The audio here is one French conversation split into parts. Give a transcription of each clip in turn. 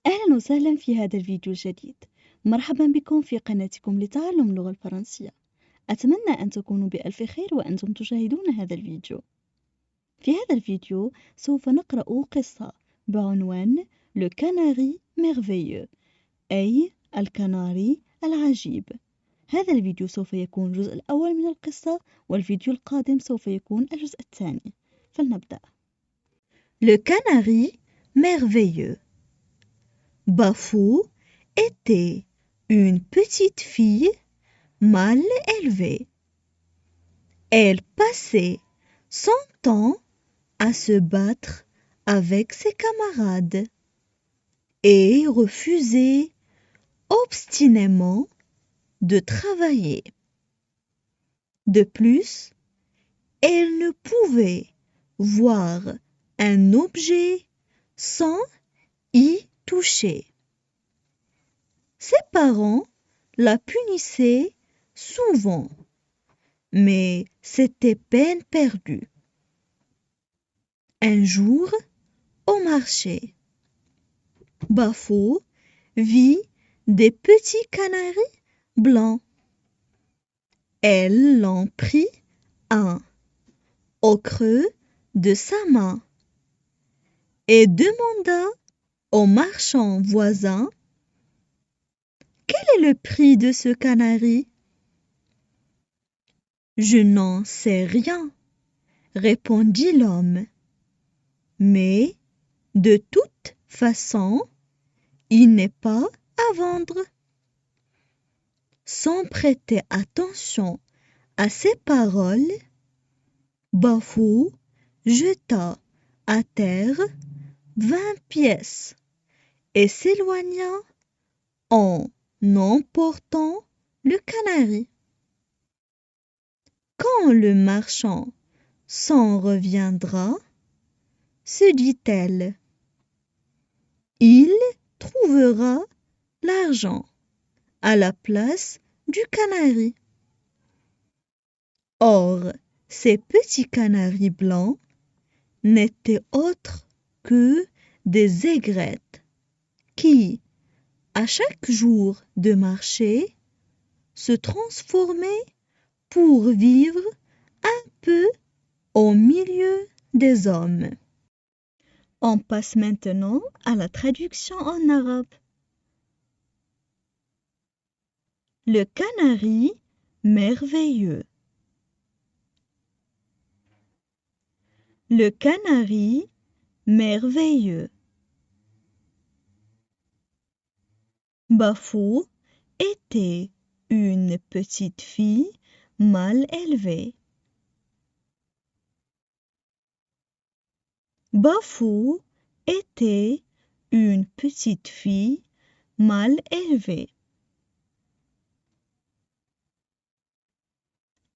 أهلا وسهلا في هذا الفيديو الجديد. مرحبا بكم في قناتكم لتعلم اللغة الفرنسية. أتمنى أن تكونوا بألف خير وأنتم تشاهدون هذا الفيديو. في هذا الفيديو سوف نقرأ قصة بعنوان Le Canari Merveilleux، أي الكناري العجيب. هذا الفيديو سوف يكون الجزء الأول من القصة، والفيديو القادم سوف يكون الجزء الثاني. فلنبدأ. Le Canari Merveilleux. Bafou était une petite fille mal élevée. Elle passait son temps à se battre avec ses camarades et refusait obstinément de travailler. De plus, elle ne pouvait voir un objet sans y toucher. Ses parents la punissaient souvent, mais c'était peine perdue. Un jour, au marché, Bafou vit des petits canaris blancs. Elle en prit un au creux de sa main et demanda au marchand voisin: quel est le prix de ce canari? Je n'en sais rien, répondit l'homme. Mais de toute façon, il n'est pas à vendre. Sans prêter attention à ces paroles, Bafou jeta à terre 20 pièces et s'éloigna en emportant le canari. Quand le marchand s'en reviendra, se dit-elle, il trouvera l'argent à la place du canari. Or, ces petits canaris blancs n'étaient autres que des aigrettes qui, à chaque jour de marché, se transformaient pour vivre un peu au milieu des hommes. On passe maintenant à la traduction en arabe. Le canari merveilleux. Le canari merveilleux. Bafou était une petite fille mal élevée. Bafou était une petite fille mal élevée.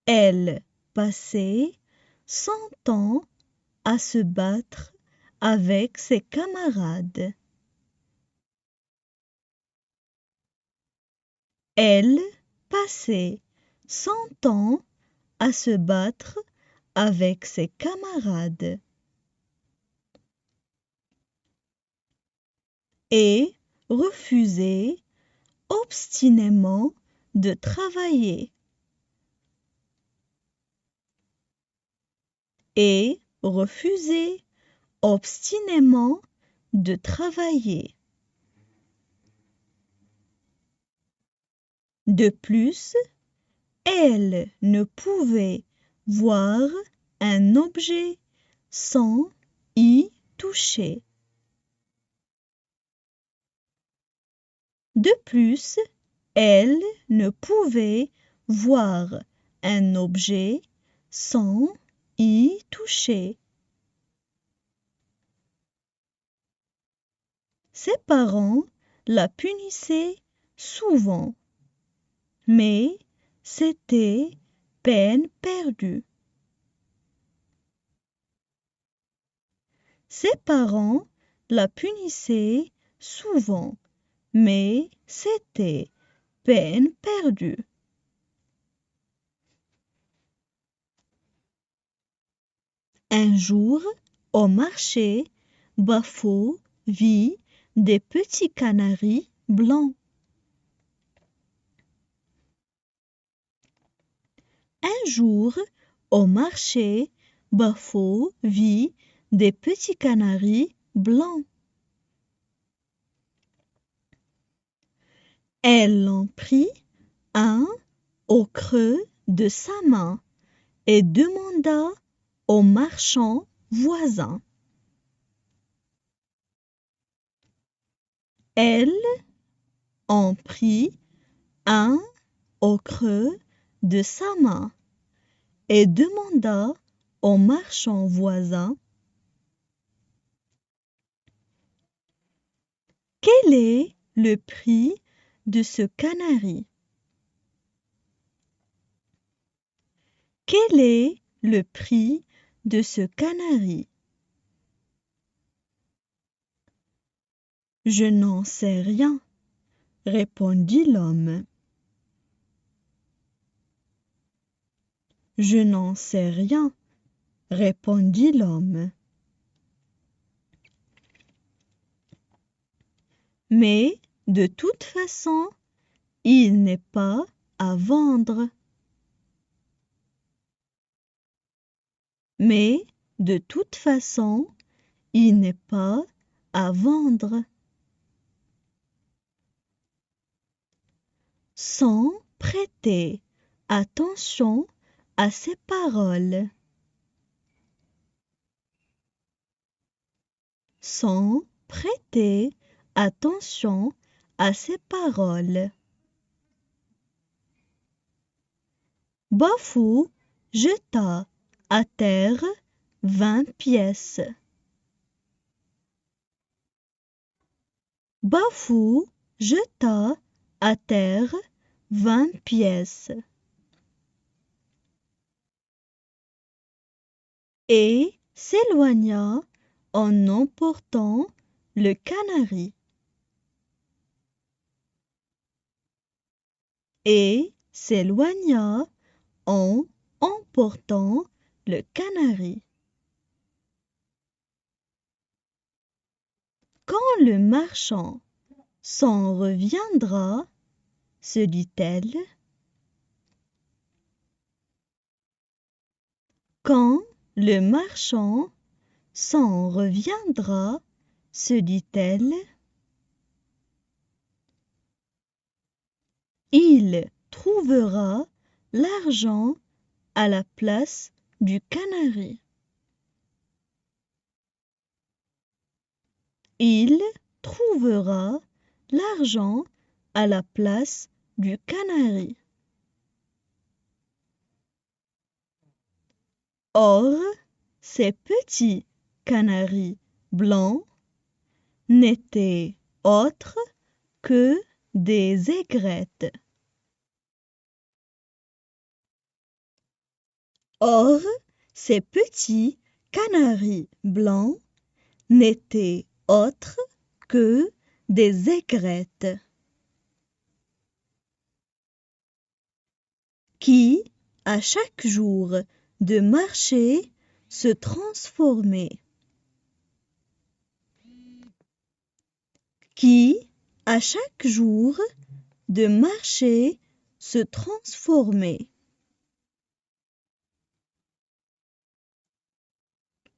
Elle passait son temps à se battre avec ses camarades. Elle passait son temps à se battre avec ses camarades et refusait obstinément de travailler. Et refusait obstinément de travailler. De plus, elle ne pouvait voir un objet sans y toucher. De plus, elle ne pouvait voir un objet sans y toucher. Ses parents la punissaient souvent, mais c'était peine perdue. Ses parents la punissaient souvent, mais c'était peine perdue. Un jour, au marché, Bafou vit des petits canaris blancs. Un jour, au marché, Bafo vit des petits canaris blancs. Elle en prit un au creux de sa main et demanda au marchand voisin. Elle en prit un au creux de sa main et demanda au marchand voisin: quel est le prix de ce canari? Quel est le prix de ce canari? Je n'en sais rien, répondit l'homme. Je n'en sais rien, répondit l'homme. Mais de toute façon, il n'est pas à vendre. Mais de toute façon, il n'est pas à vendre. Sans prêter attention à ces paroles. Sans prêter attention à ces paroles. Bafou jeta à terre 20 pièces. Bafou jeta à terre 20 pièces. Et s'éloigna en emportant le canari. Et s'éloigna en emportant le canari. Quand le marchand s'en reviendra, se dit-elle, quand le marchand s'en reviendra, se dit-elle, il trouvera l'argent à la place du canari. Il trouvera l'argent à la place du canari. Or, ces petits canaris blancs n'étaient autres que des aigrettes. Or, ces petits canaris blancs n'étaient autres que des aigrettes qui, à chaque jour de marché, se transformaient. Qui, à chaque jour de marché, se transformaient.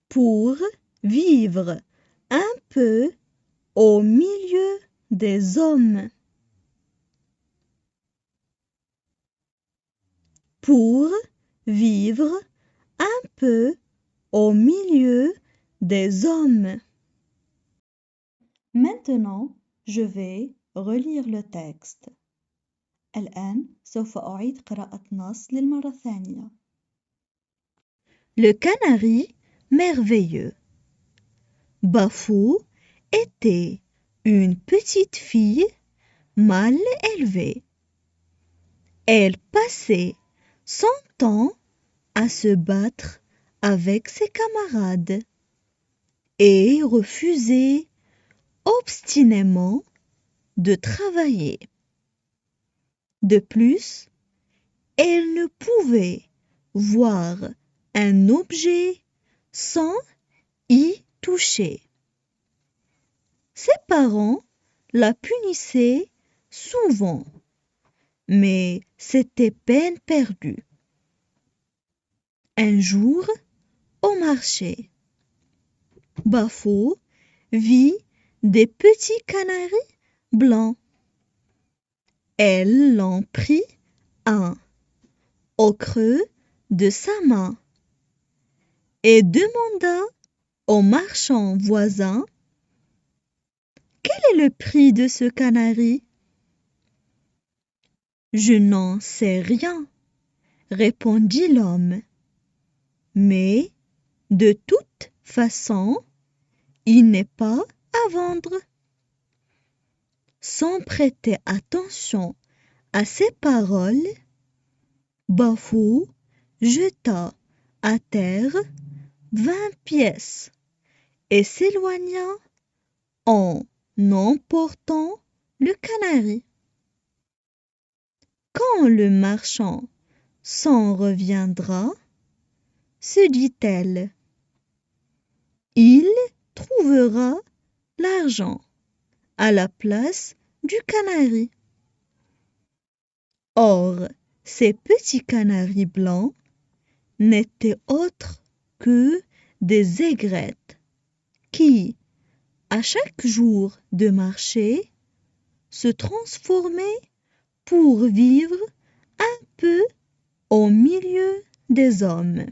Pour vivre un peu au milieu des hommes. Pour vivre un peu au milieu des hommes. Maintenant, je vais relire le texte. الآن سوف أعيد قراءة نص للمرة الثانية. Le canari merveilleux. Bafou était une petite fille mal élevée. Elle passait son temps à se battre avec ses camarades et refusait obstinément de travailler. De plus, elle ne pouvait voir un objet sans y toucher. Ses parents la punissaient souvent, mais c'était peine perdue. Un jour, au marché, Bafo vit des petits canaris blancs. Elle en prit un au creux de sa main et demanda au marchand voisin: quel est le prix de ce canari? Je n'en sais rien, répondit l'homme, mais de toute façon, il n'est pas à vendre. Sans prêter attention à ces paroles, Bafo jeta à terre 20 pièces et s'éloigna en emportant le canari. Quand le marchand s'en reviendra, se dit-elle, il trouvera l'argent à la place du canari. Or, ces petits canaris blancs n'étaient autres que des aigrettes qui, à chaque jour de marché, se transformaient pour vivre un peu au milieu des hommes.